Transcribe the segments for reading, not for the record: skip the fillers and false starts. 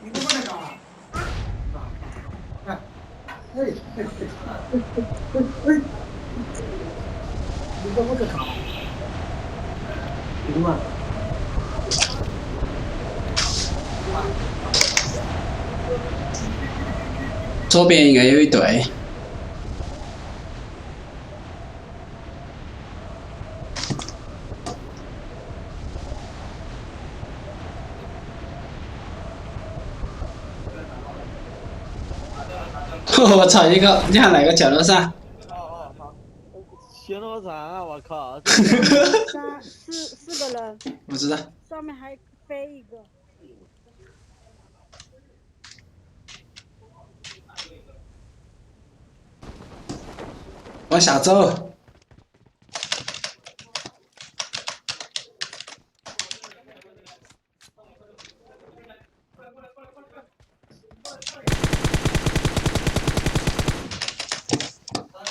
你给我那个啊！哎，你给我这啥？你嘛？左边应该有一队。我操！一个，你看哪个角落上？哦，好，旋螺船啊！我靠！四个人。我知道。上面还飞一个。往下走。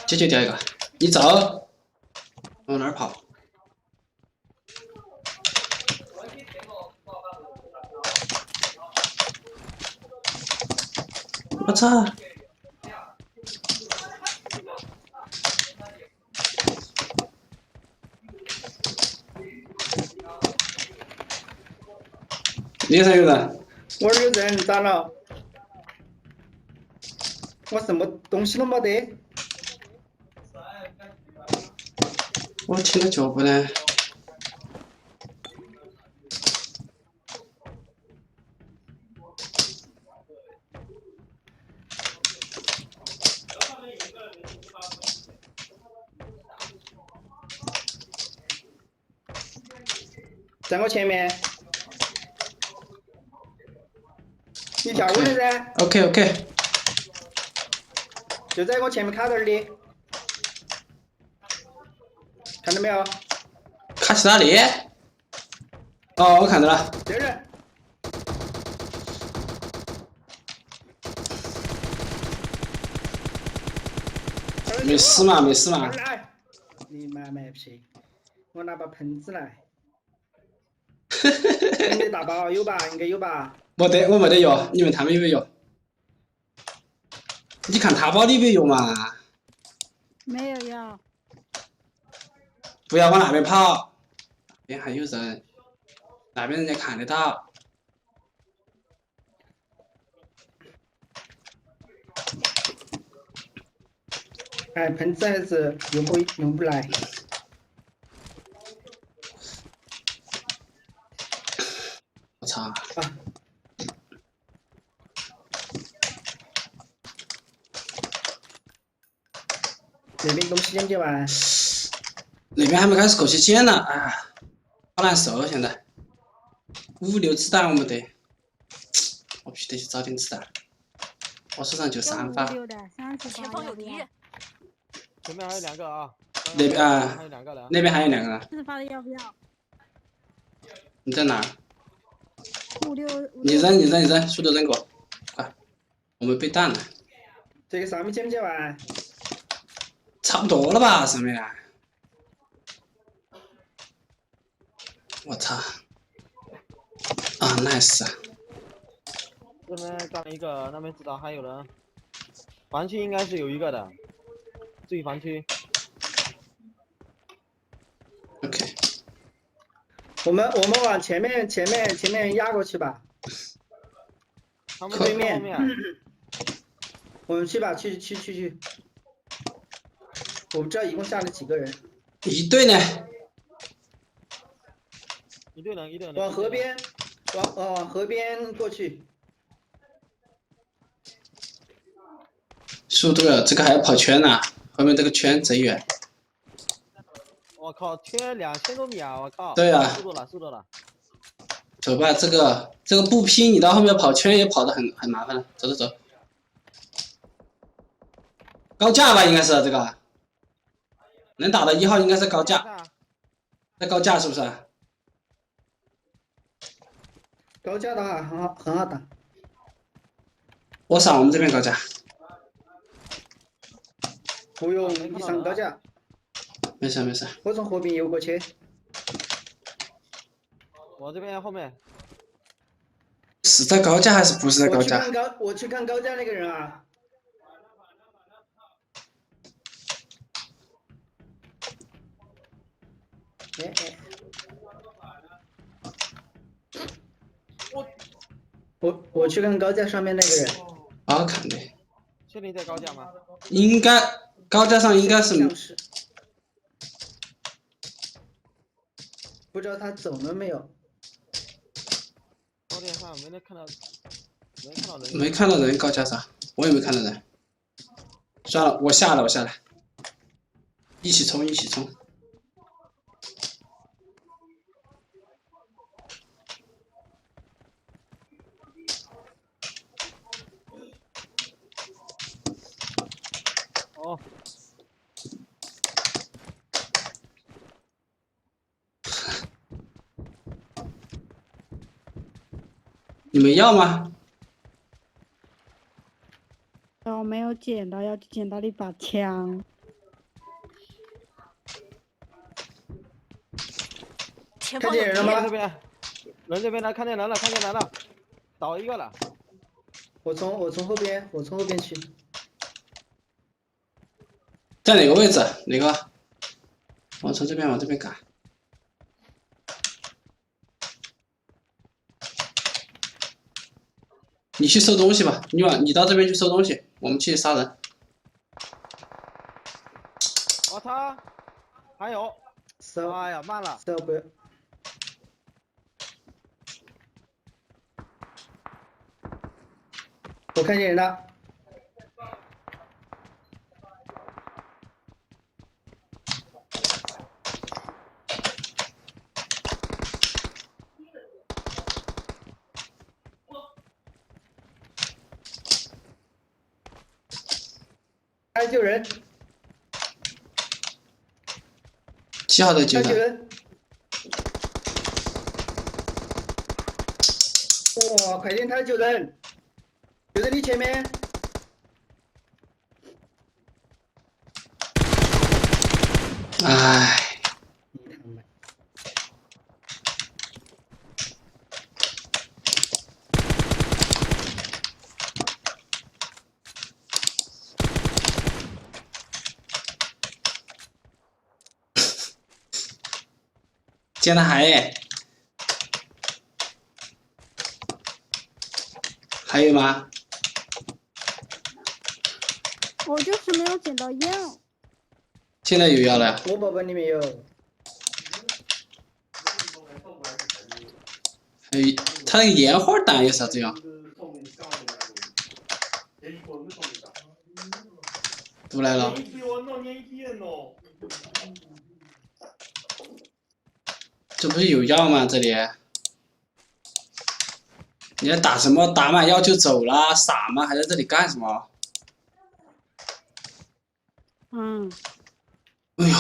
这就掉一个，你走，往哪儿跑？我操！脸上有人。我这儿有人，咋了？我什么东西都没得。我停了脚步呢。在我前面，你跳过来噻。OK。就在我前面卡这儿的，看到没有？卡去哪里？哦，我看到了。这儿。没死嘛，没死嘛。来，你妈卖批！我拿把盆子来。有没得大包？有吧？应该有吧？没得，我没得药。你问他们有没有药？你看他包里没有嘛？没有药。不要往那边跑，那边还有人，那边人家看得到。哎，盆子还是用不来。我操！啊！那边东西捡不捡完？那边还没开始过去捡呢，哎，好难受现在。5、6子弹我没得，我必须得去找点子弹。我手上就3发。前方有敌人。前面还有2个啊。那边啊，还有2个人。那边还有2个人。4发的要不要？你在哪？ 56。你扔，速度扔过，快！我们被弹了。这个上面捡不捡完？差不多了吧，上面。我操！啊 ，nice！ 这边干了一个，那边知道还有人。房区应该是有一个的，注意房区。OK。我们往前面压过去吧。他们对面。我们去吧，去。我不知道一共下了几个人。一队呢？一队人。往河边，往河边过去。速度了，这个还要跑圈呢，后面这个圈贼远。我靠，圈2000多米啊！我靠。对啊。速度了。走吧，这个不拼，你到后面跑圈也跑得很麻烦了。走。高架吧，应该是这个。能打到1号应该是高架。在高架是不是？高架的话很好打。我上我们这边高架。不用，你上高架。没事。我从河边游过去。我这边后面。是在高架还是不是在高架？我去看高架那个人啊。哎哎。我去看高架上面那个人。好看的。确定在高架吗？应该高架上应该是。像是。不知道他走了没有。高架上没看到人。没看到人，高架上我也没看到人。算了，我下来。一起冲！哦。你们要吗？我没有捡到，要捡到一把枪。看前方有敌人！见人了吗？人这边来，看见人了，倒一个了。我从后边去。在哪个位置？哪个？我从这边往这边赶。你去收东西吧，你到这边去收东西，我们去杀人。我操！还有。哎呀，慢了。不要。我看见人了。来救人！7号在救他。哇，快点，他救人！就在你前面。唉。见他还耶？还有吗？我就是没有捡到药。现在有药了。我宝宝里面有。还有他那个烟花弹有啥子用？都来了。这不是有药吗？这里，你在打什么？打满药就走了，傻吗？还在这里干什么？哎呦，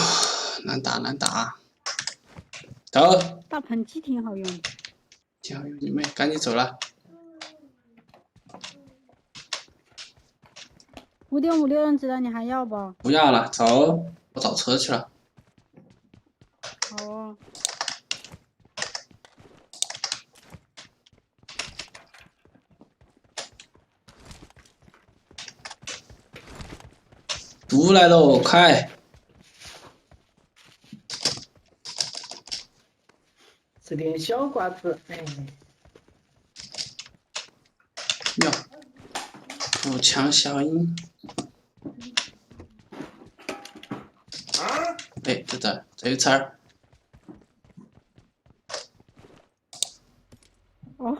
难打。走。大喷气挺好用的。挺好用，你们赶紧走了。5.56人子弹你还要不？不要了，走，我找车去了。好哦。毒来喽，快！吃点小瓜子，哎。哟，步枪小鹰。哎，这有刺儿。哦。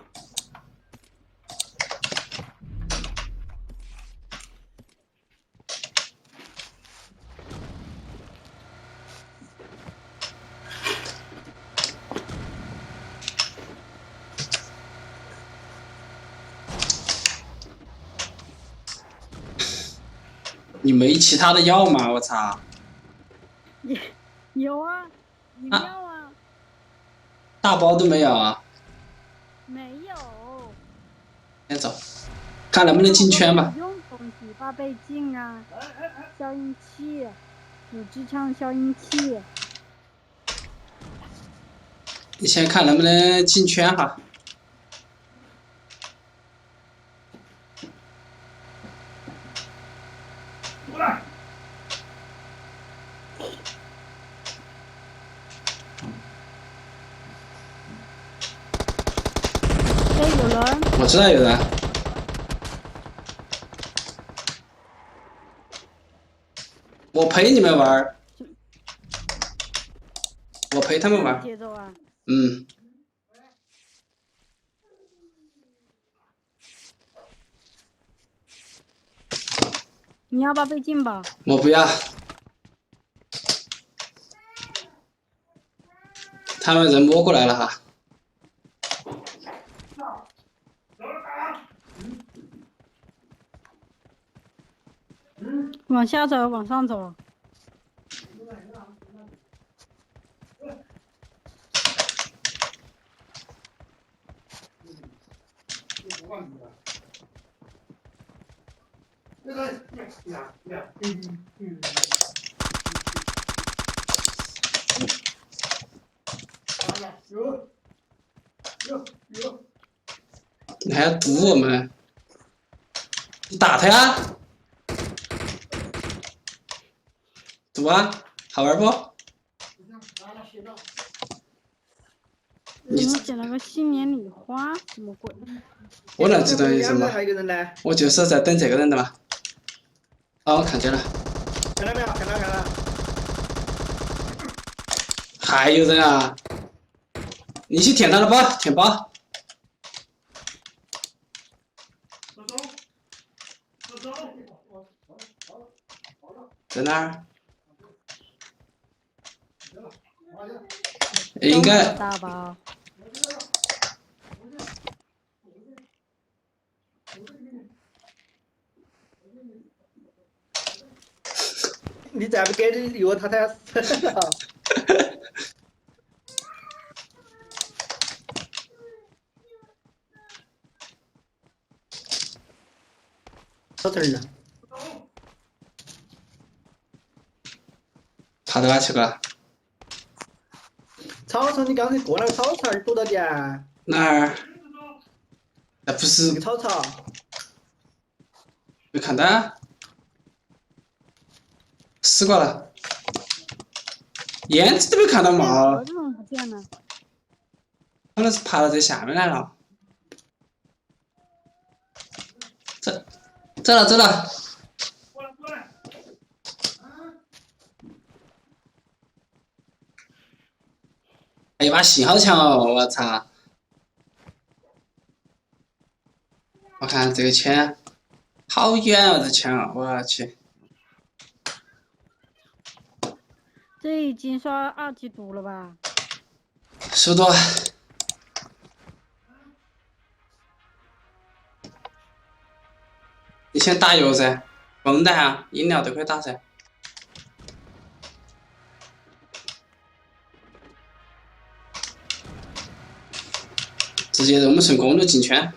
你没其他的药吗？我操！有啊，饮料啊。大包都没有啊？没有。先走，看能不能进圈吧。用东西，八倍镜啊，消音器，有支枪消音器。你先看能不能进圈哈。哎，有人，我知道有人。我陪你们玩儿，我陪他们玩儿。节奏啊！嗯，你要把倍镜吧？我不要。他们人摸过来了哈。往下走，往上走。你还要堵我们？你打他呀！堵啊！好玩不？怎么捡了个新年礼花？什么鬼？我哪知道你什么？还有一个人呢，我就是在等这个人的嘛。哦，我看见了，看到没有？看到看到。还有人啊！你去填他的包，填包。在哪儿？应该大包。你再不给你药，他才死了。草丛儿呢？爬到哪去了？草丛，你刚才过那个草丛儿堵到的啊？哪儿？那不那是个草草。没看到？死过了，燕子都没看到嘛？这种不见了。可能是爬到这下面来了。走了走了。哎呀妈，信好强哦！我操！我看这个枪好远啊，这枪啊！我去。这已经刷2级毒了吧？速度。你先打药噻，绷带啊、饮料都可以打噻。直接我们顺公路进圈。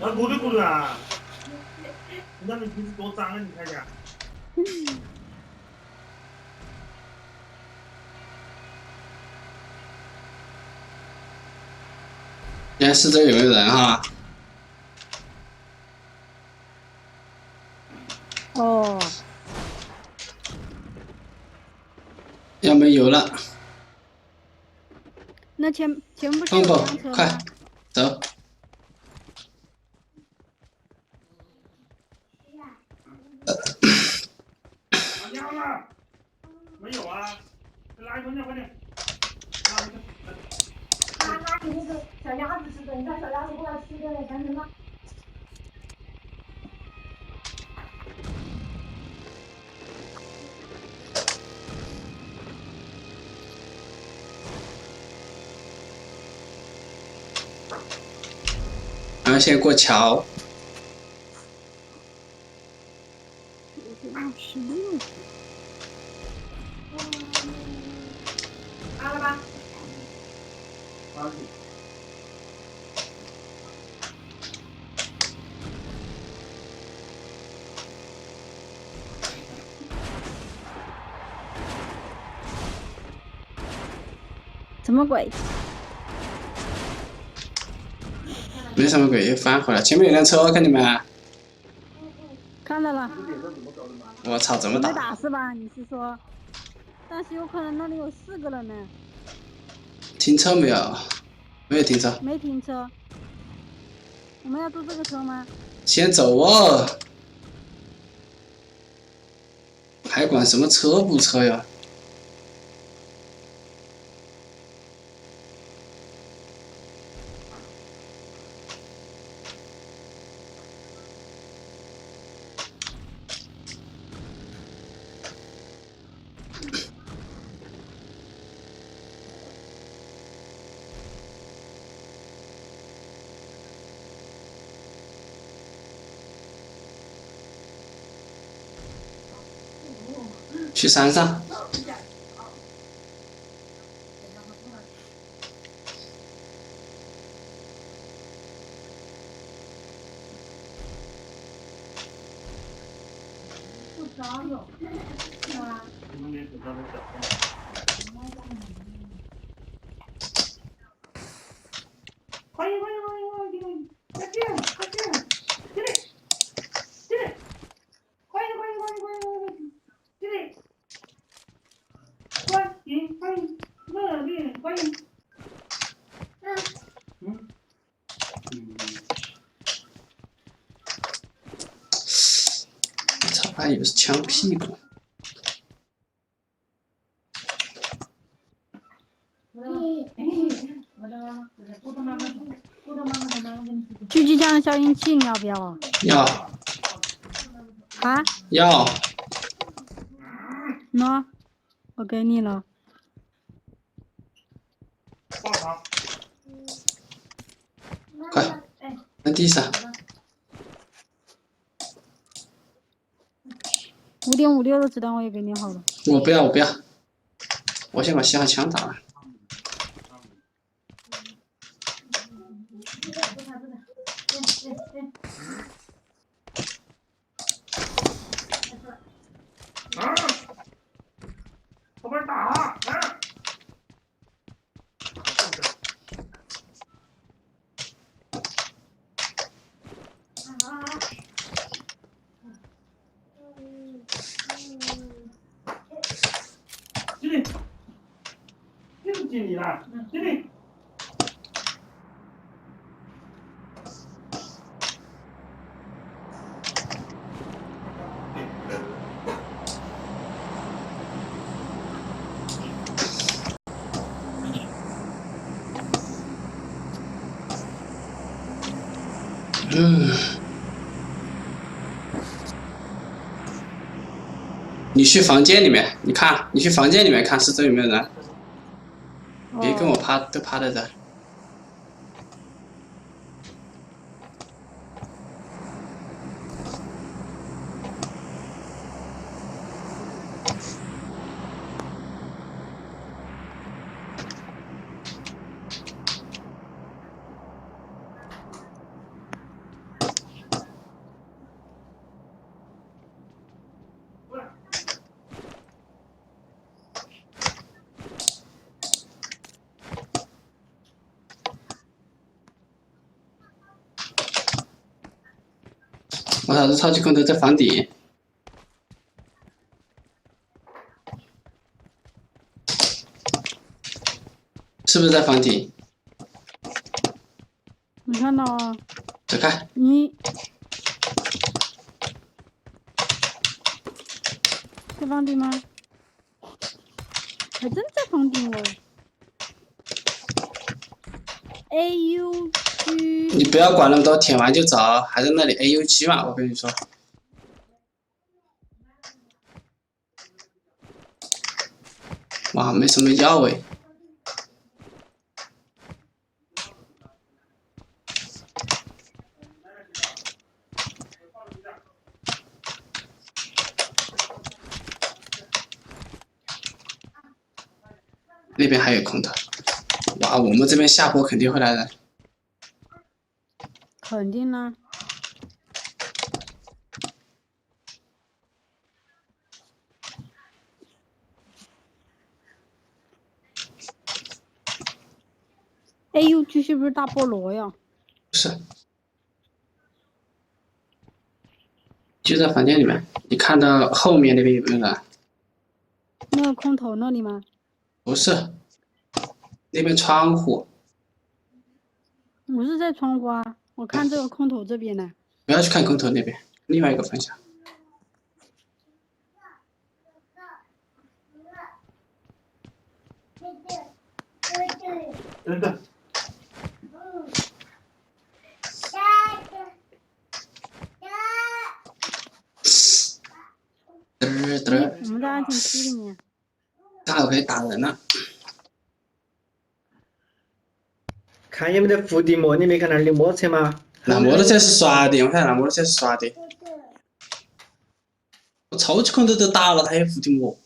啊，过得过得啊！那你平时多脏啊？你看一下。现在是这有没有人哈？哦。要没油了。那前不是风宝，有辆车快吗？走。尿了？没有啊，拿一块尿，快点。拿给那个小鸭子吃的，你看小鸭子过来吃的，赶紧拿。然后先过桥。什么鬼？没什么鬼，又返回来。前面有辆车，看见没？看到了，我操，这么没大！打是吧？你是说？但是有可能那里有4个人呢。停车没有？没有停车。没停车。我们要坐这个车吗？先走哦！还管什么车不车呀？去山上。欢迎欢迎欢迎欢迎！再见再见，进来进来，欢迎欢迎欢迎欢迎，进来，欢迎欢迎，热烈欢迎。操，还又是枪屁股。狙击枪的消音器你要不要啊？要啊？要。喏，我给你了。抱他。快，在地上。5.56的子弹我也给你好了。我不要，我不要，我先把信号枪打了。啊！后边打啊！经理，又经理了，经理。你去房间里面，你看，你去房间里面看四周有没有人，别跟我趴，都趴在这。我操，这超级空投在房顶，是不是在房顶？你看到啊？走开！你在房顶吗？还真在房顶哦。AUG。你不要管那么多，舔完就走，还在那里 AUG 嘛，我跟你说。哇，没什么药哎。那边还有空投，哇，我们这边下坡肯定会来人。肯定啦。AU 区是不是大菠萝呀？不是，就在房间里面。你看到后面那边有没有人？那个空投那里吗？不是，那边窗户。我是在窗户啊，我看这个空投这边呢。不要去看空投那边，另外一个方向。等等，我们在安全区里面。刚好可以打人了。看有没得伏地魔，你没看那儿有摩托车吗？那摩托车是刷的，我看那摩托车是刷的。我抽起空投都打了，他也伏地魔。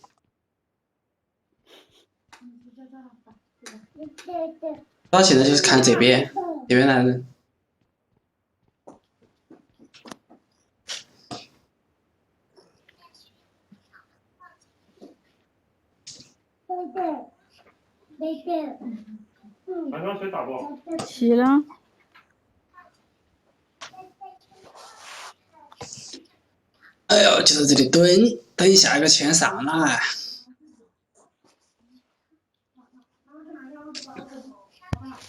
他现在就是看这边，这边来人。刚刚谁打过？起了。哎呦，就在这里蹲，等下一个圈上来。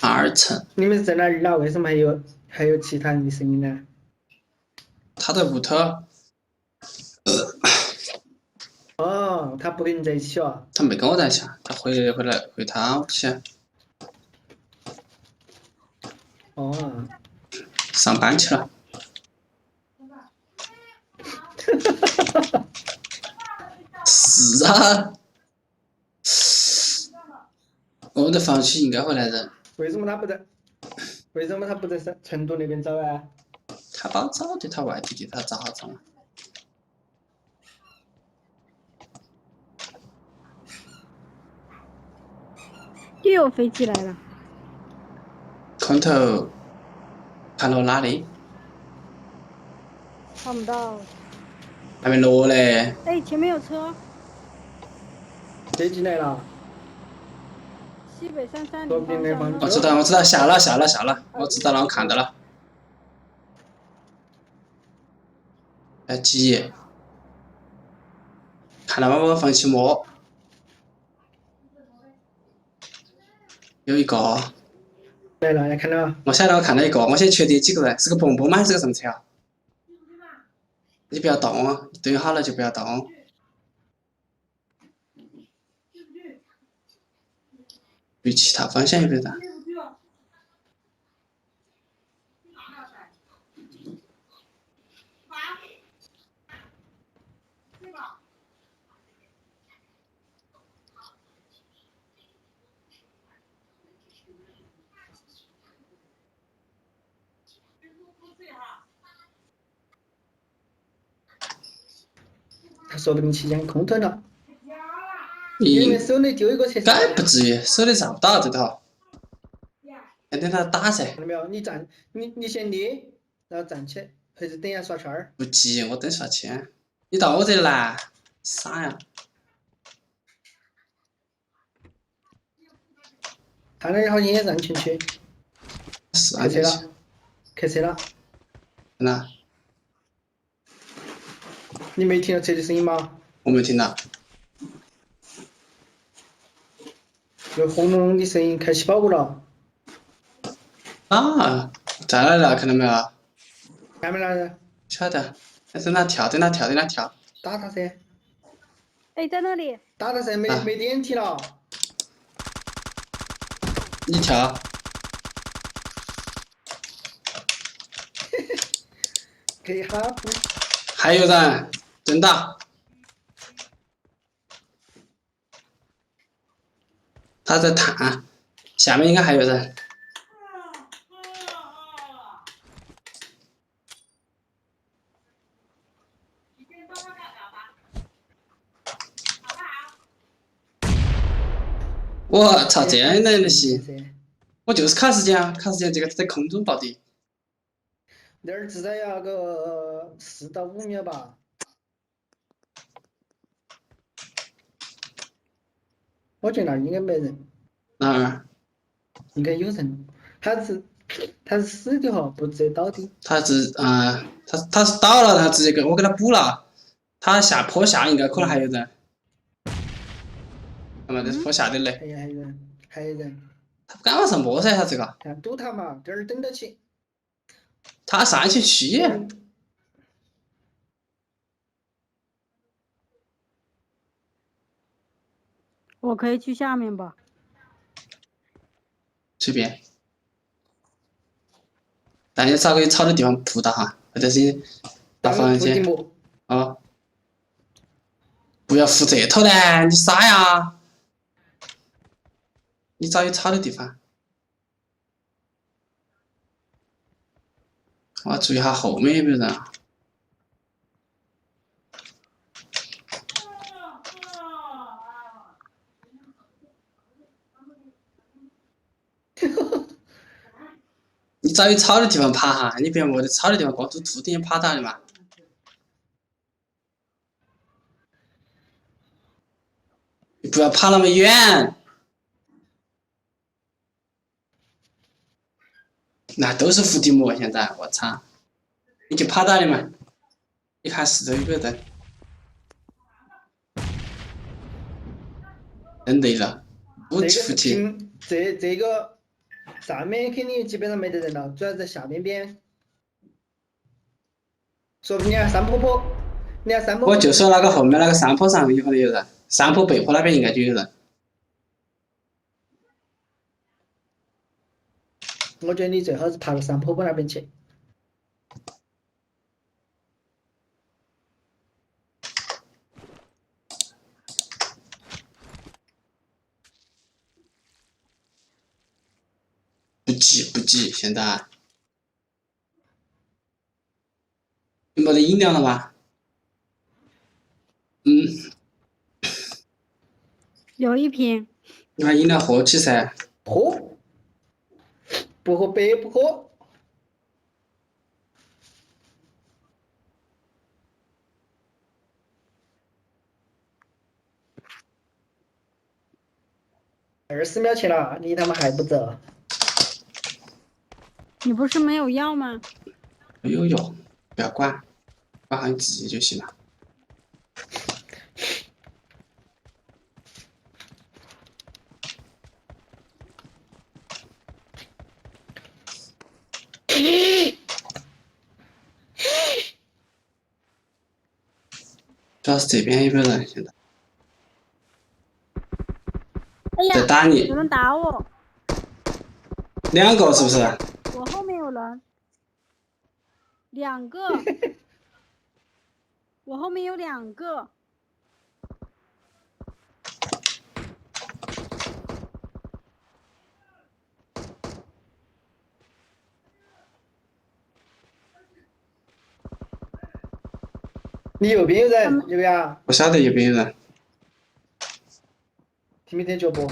2层。你们在哪儿了？为什么还有其他人的声音呢？他在屋头。哦，他不跟你在一起哦。他没跟我在一起，他回他屋去。哦。上班去了。是啊。我们的房区应该会来人。为什么他不在？为什么他不在成都那边找啊？他把找的，他外地的，他咋找啊？又有飞机来了。空投看到哪里？看不到。还没落嘞。哎，前面有车。飞机来了。西北330左边那方我知道，下了，我知道了，我看到了。要急，看到我放起摸，有一个。来了，你看到吗？我晓得，我看到一个，我先确定几个人，是个蹦蹦吗？还是个什么车啊？你不要动哦，蹲好了就不要动。对其他方向有点大。他说不定骑上空投了。因为手里丢一个车。该不至于，手里找不到这头。要等他打噻。看到没有？你先立，然后站起，或者等下刷圈儿。不急，我等刷签。你到我这里来，傻呀！他那儿好像也是安全区。是开车了，开车了。那你没听到车的声音吗？我没听到。有轰隆隆的声音，开起跑过了。啊，在哪里了？看到没有？看没了？晓得。等他跳。打他噻！哎，在那里。打他噻，没点题了。你跳。给哈不？还有人，真的。他在探，下面应该还有人。我操，这样能行？我就是卡时间啊，卡时间这个在空中爆的。那儿至少要个4到5秒吧。我觉得那儿应该没人。哪儿？应该有人。他是死的哈，不直接倒的。他是倒了，他直接我给他补了。他下坡下应该可能还有人，干嘛在坡下的嘞？还有人，他不敢往上摸噻，他这个。看堵他嘛，这儿等得起。他上去去，我可以去下面吧？随便。但你找个有草的地方铺到哈，或者是到房间啊。不要扶这头呢，你傻呀！你找有草的地方。我注意下后面有没有人啊。你找有草的地方爬哈，你别没得草的地方光从树顶爬到的嘛。你不要爬那么远，那都是伏地魔现在，我操！你就爬到的嘛，你看四周有没有灯？灯对了，五这附近。这个上面肯定基本上没得人了，主要在下边。说不定你看山坡，我就说那个后面那个山坡上有可能有人，山坡背坡那边应该就有人。我觉得你最好是爬到山坡那边去。不急，现在。你没得饮料了吗？有一瓶。你把饮料喝起噻。喝？不喝白不喝。20秒去了，你他妈还不走？你不是没有药吗？有用，不要管，管好你自己就行了。主要是这边有没有人现在？哎呀，在打你。有人打我。2个是不是？我后面有人。2个。我后面有2个。你右边有人，右边啊？我晓得右边有人。听没听脚步？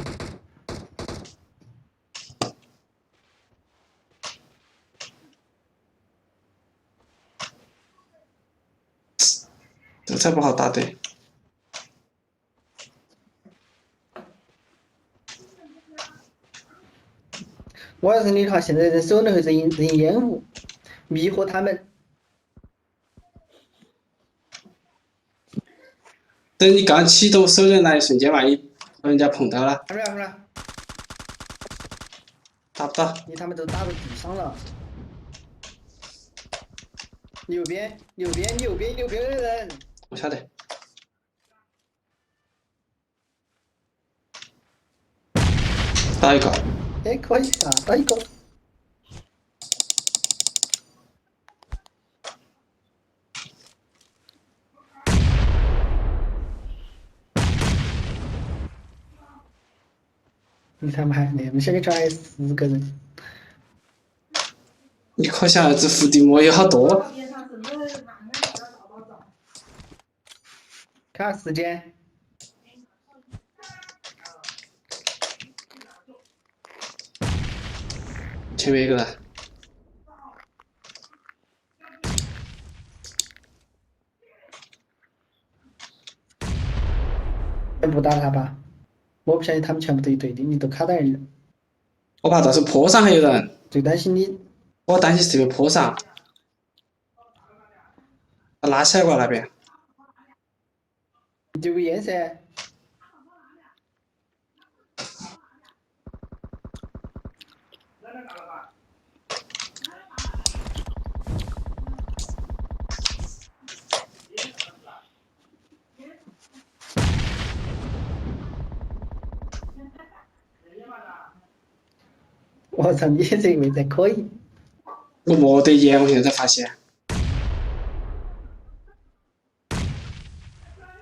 这才不好打的。我要是你的话，现在人手里会扔烟雾，迷惑他们。等你刚启动手榴那一瞬间，万一和人家碰到了，看不了，打不到。你他们都打到地上了。右边有人。我晓得。打一个。哎，可以啊，打一个。你他妈还那么小个圈还10个人。你可想而知伏地魔有好多。看下时间。前面一个人。全部打他吧，我不相信他们全部都一队的，你都卡到人了。我怕到时候坡上还有人，最担心你我担心是这个坡上，他拉起来过那边。丢个烟噻。我操，你这个位置可以。我没得烟，我现在才发现。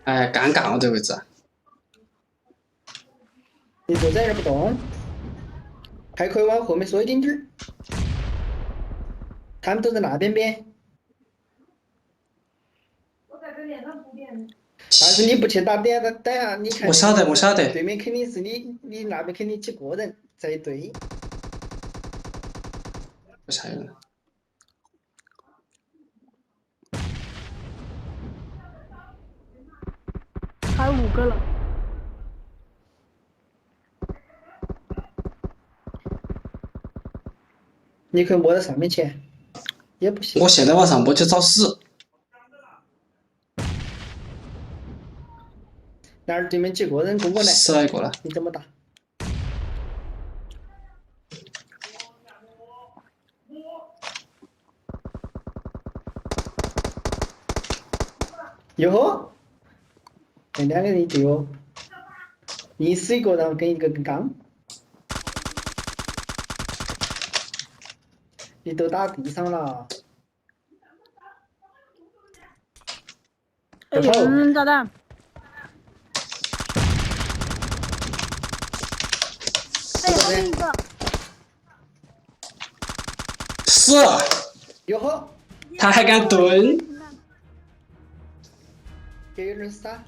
哎，尴尬，我这位置。你就在这儿不动，还可以往后面缩一点点儿。他们都在那边边，我在这脸上铺垫。但是你不去打点，等下你看。我晓得，我晓得。对面肯定是你那边肯定几个人在一堆。不是还有人？还有5个了。你可以摸到上面去，也不行。我现在往上摸去找死。那儿对面几个人攻过来， 10来个了。你怎么打？哟呵，那2个人一队哦，你死一个，然后跟一个跟刚，你都打地上了。哎，有人炸弹！哎，后面一个。死！哟呵，他还敢蹲？给有人杀。